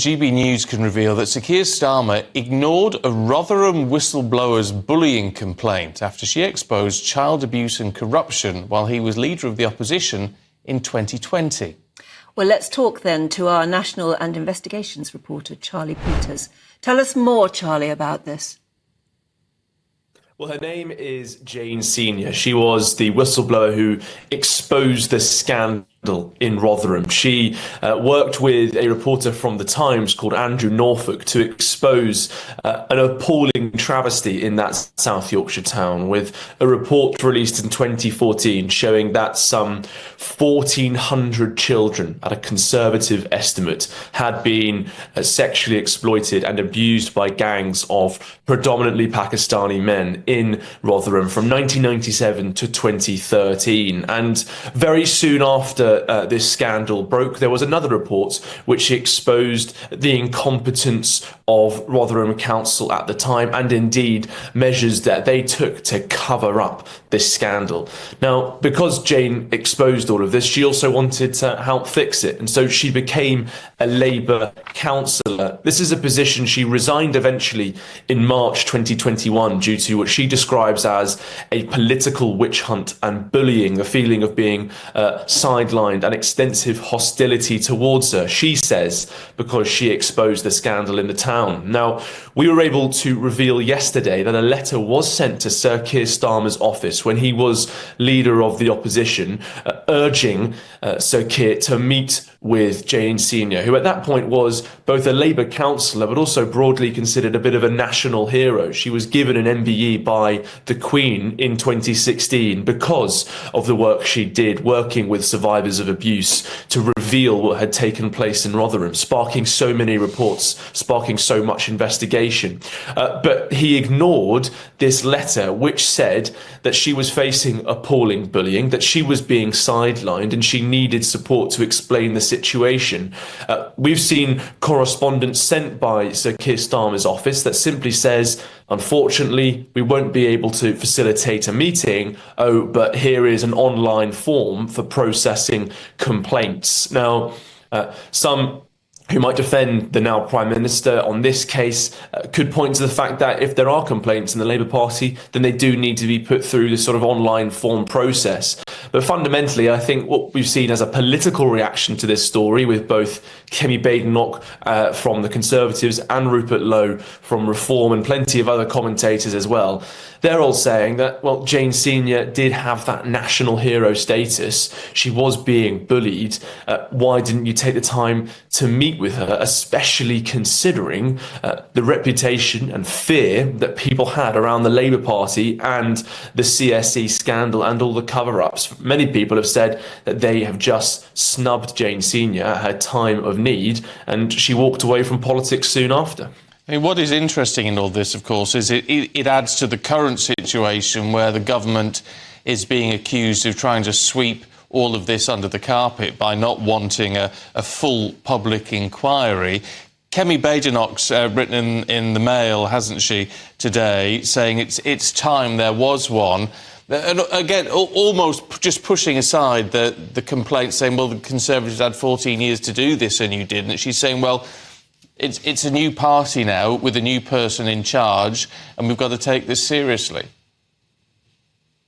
GB News can reveal that Sir Keir Starmer ignored a Rotherham whistleblower's bullying complaint after she exposed child abuse and corruption while he was leader of the opposition in 2020. Well, let's talk then to our National and Investigations reporter, Charlie Peters. Tell us more, Charlie, about this. Well, her name is Jane Senior. She was the whistleblower who exposed the scandal in Rotherham. She worked with a reporter from The Times called Andrew Norfolk to expose an appalling travesty in that South Yorkshire town, with a report released in 2014 showing that some 1,400 children, at a conservative estimate, had been sexually exploited and abused by gangs of predominantly Pakistani men in Rotherham from 1997 to 2013. And very soon after this scandal broke, there was another report which exposed the incompetence of Rotherham Council at the time, and indeed measures that they took to cover up this scandal. Now, because Jane exposed all of this, she also wanted to help fix it, and so she became a Labour councillor. This is a position she resigned eventually in March 2021 due to what she describes as a political witch hunt and bullying, the feeling of being sidelined and extensive hostility towards her, she says, because she exposed the scandal in the town. Now, we were able to reveal yesterday that a letter was sent to Sir Keir Starmer's office when he was leader of the opposition, urging Sir Keir to meet with Jane Senior, who at that point was both a Labour councillor but also broadly considered a bit of a national hero. She was given an MBE by the Queen in 2016 because of the work she did working with survivors of abuse to reveal what had taken place in Rotherham, sparking so many reports, sparking so much investigation. But he ignored this letter which said that she was facing appalling bullying, that she was being sidelined and she needed support to explain the situation. We've seen correspondence sent by Sir Keir Starmer's office that simply says, unfortunately, we won't be able to facilitate a meeting. Oh, but here is an online form for processing complaints. Now, some who might defend the now Prime Minister on this case could point to the fact that if there are complaints in the Labour Party, then they do need to be put through this sort of online form process. But fundamentally, I think what we've seen as a political reaction to this story, with both Kemi Badenoch from the Conservatives and Rupert Lowe from Reform and plenty of other commentators as well, they're all saying that, well, Jane Senior did have that national hero status. She was being bullied. Why didn't you take the time to meet with her, especially considering the reputation and fear that people had around the Labour Party and the CSE scandal and all the cover-ups? Many people have said that they have just snubbed Jane Senior at her time of need, and she walked away from politics soon after. I mean, what is interesting in all this, of course, is it adds to the current situation where the government is being accused of trying to sweep all of this under the carpet by not wanting a full public inquiry. Kemi Badenoch's written in the Mail, hasn't she, today, saying it's time there was one. And again, almost just pushing aside the complaint, saying, well, the Conservatives had 14 years to do this and you didn't. She's saying, well, it's a new party now with a new person in charge and we've got to take this seriously.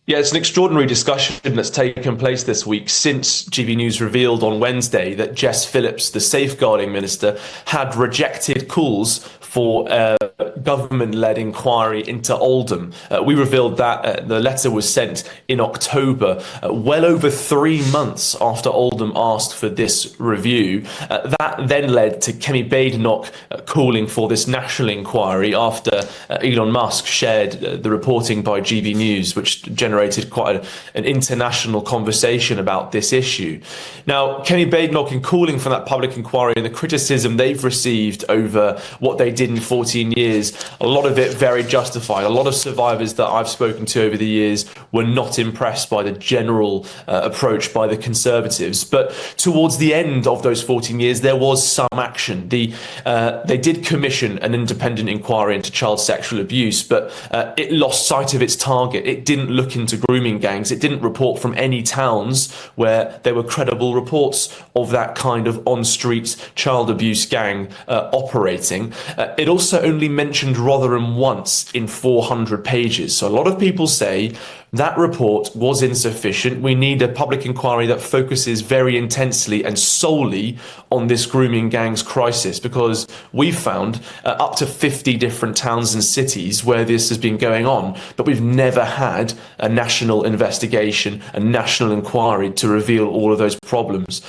Yeah, it's an extraordinary discussion that's taken place this week since GB News revealed on Wednesday that Jess Phillips, the safeguarding minister, had rejected calls for a government-led inquiry into Oldham. We revealed that the letter was sent in October, well over 3 months after Oldham asked for this review. That then led to Kemi Badenoch calling for this national inquiry after Elon Musk shared the reporting by GB News, which generated quite an international conversation about this issue. Now, Kemi Badenoch, in calling for that public inquiry and the criticism they've received over what they did in 14 years years, a lot of it very justified. A lot of survivors that I've spoken to over the years were not impressed by the general approach by the Conservatives. But towards the end of those 14 years, there was some action. They did commission an independent inquiry into child sexual abuse, but it lost sight of its target. It didn't look into grooming gangs. It didn't report from any towns where there were credible reports of that kind of on-street child abuse gang operating. It also only mentioned Rotherham once in 400 pages. So a lot of people say that report was insufficient. We need a public inquiry that focuses very intensely and solely on this grooming gangs crisis, because we've found up to 50 different towns and cities where this has been going on, but we've never had a national investigation, a national inquiry to reveal all of those problems.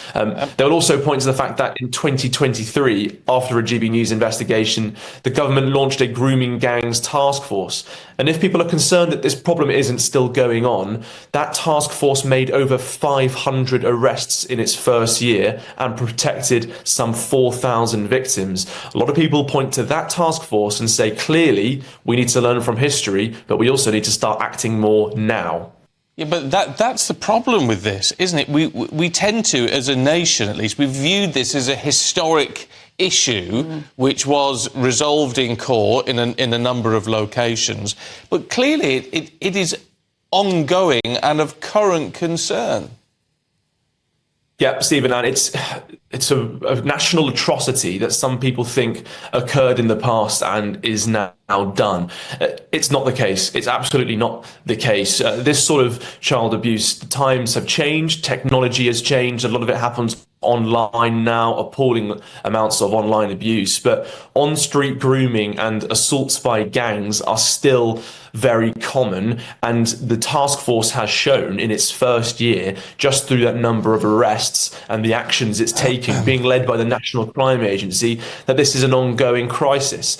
They'll also point to the fact that in 2023, after a GB News investigation, the government launched a grooming gangs task force. And if people are concerned that this problem isn't still going on, that task force made over 500 arrests in its first year and protected some 4,000 victims. A lot of people point to that task force and say, clearly, we need to learn from history, but we also need to start acting more now. Yeah, but that's the problem with this, isn't it? We tend to, as a nation at least, we've viewed this as a historic issue which was resolved in court in a number of locations. But clearly it is ongoing and of current concern. Yeah, Stephen, and it's a national atrocity that some people think occurred in the past and is now done. It's not the case. It's absolutely not the case. This sort of child abuse, times have changed, technology has changed, a lot of it happens online now, appalling amounts of online abuse, but on-street grooming and assaults by gangs are still very common, and the task force has shown in its first year, just through that number of arrests and the actions it's taking, being led by the National Crime Agency, that this is an ongoing crisis.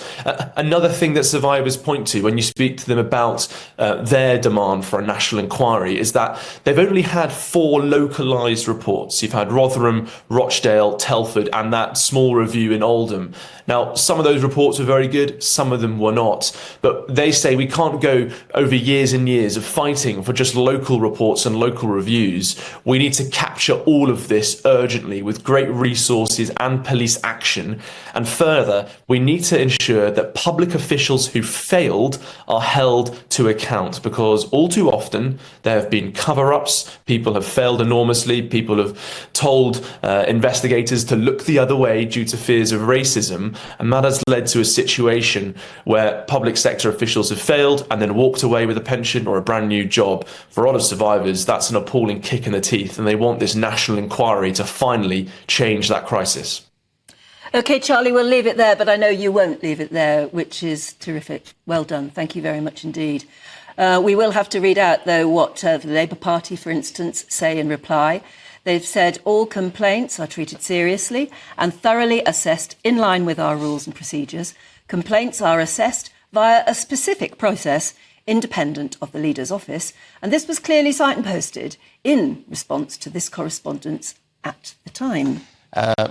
Another thing that survivors point to when you speak to them about their demand for a national inquiry is that they've only had 4 localised reports. You've had Rotherham, Rochdale, Telford, and that small review in Oldham. Now, some of those reports were very good, some of them were not. But they say we can't go over years and years of fighting for just local reports and local reviews. We need to capture all of this urgently with great resources and police action. And further, we need to ensure that public officials who failed are held to account, because all too often there have been cover-ups, people have failed enormously, people have told investigators to look the other way due to fears of racism. And that has led to a situation where public sector officials have failed and then walked away with a pension or a brand new job. For a lot of survivors, that's an appalling kick in the teeth, and they want this national inquiry to finally change that crisis. OK, Charlie, we'll leave it there, but I know you won't leave it there, which is terrific. Well done. Thank you very much indeed. We will have to read out, though, what the Labour Party, for instance, say in reply. They've said all complaints are treated seriously and thoroughly assessed in line with our rules and procedures. Complaints are assessed via a specific process independent of the leader's office, and this was clearly signposted in response to this correspondence at the time.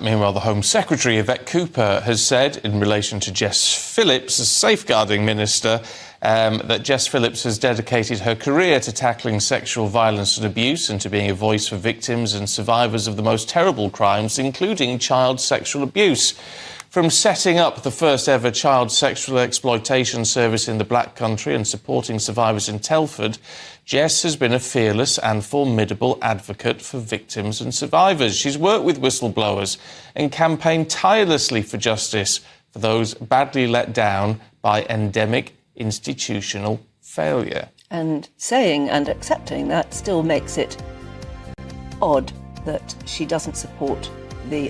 Meanwhile, the Home Secretary, Yvette Cooper, has said in relation to Jess Phillips, as Safeguarding Minister, that Jess Phillips has dedicated her career to tackling sexual violence and abuse and to being a voice for victims and survivors of the most terrible crimes, including child sexual abuse. From setting up the first ever child sexual exploitation service in the Black Country and supporting survivors in Telford, Jess has been a fearless and formidable advocate for victims and survivors. She's worked with whistleblowers and campaigned tirelessly for justice for those badly let down by endemic institutional failure. And saying and accepting that still makes it odd that she doesn't support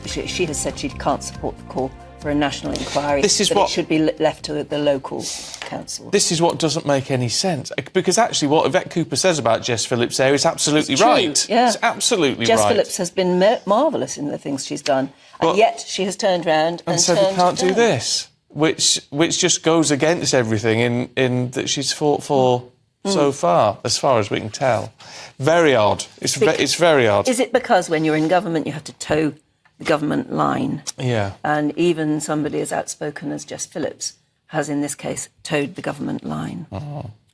she has said she can't support the call for a national inquiry. This is what it should be left to the local council. This is what doesn't make any sense, because actually what Yvette Cooper says about Jess Phillips there is absolutely right. Yeah. It's absolutely Jess right. Jess Phillips has been marvellous in the things she's done, and yet she has turned round and said we can't do this, which just goes against everything in that she's fought for so far as we can tell. Very odd. It's very odd. Is it because when you're in government you have to toe the government line? Yeah. And even somebody as outspoken as Jess Phillips has, in this case, towed the government line.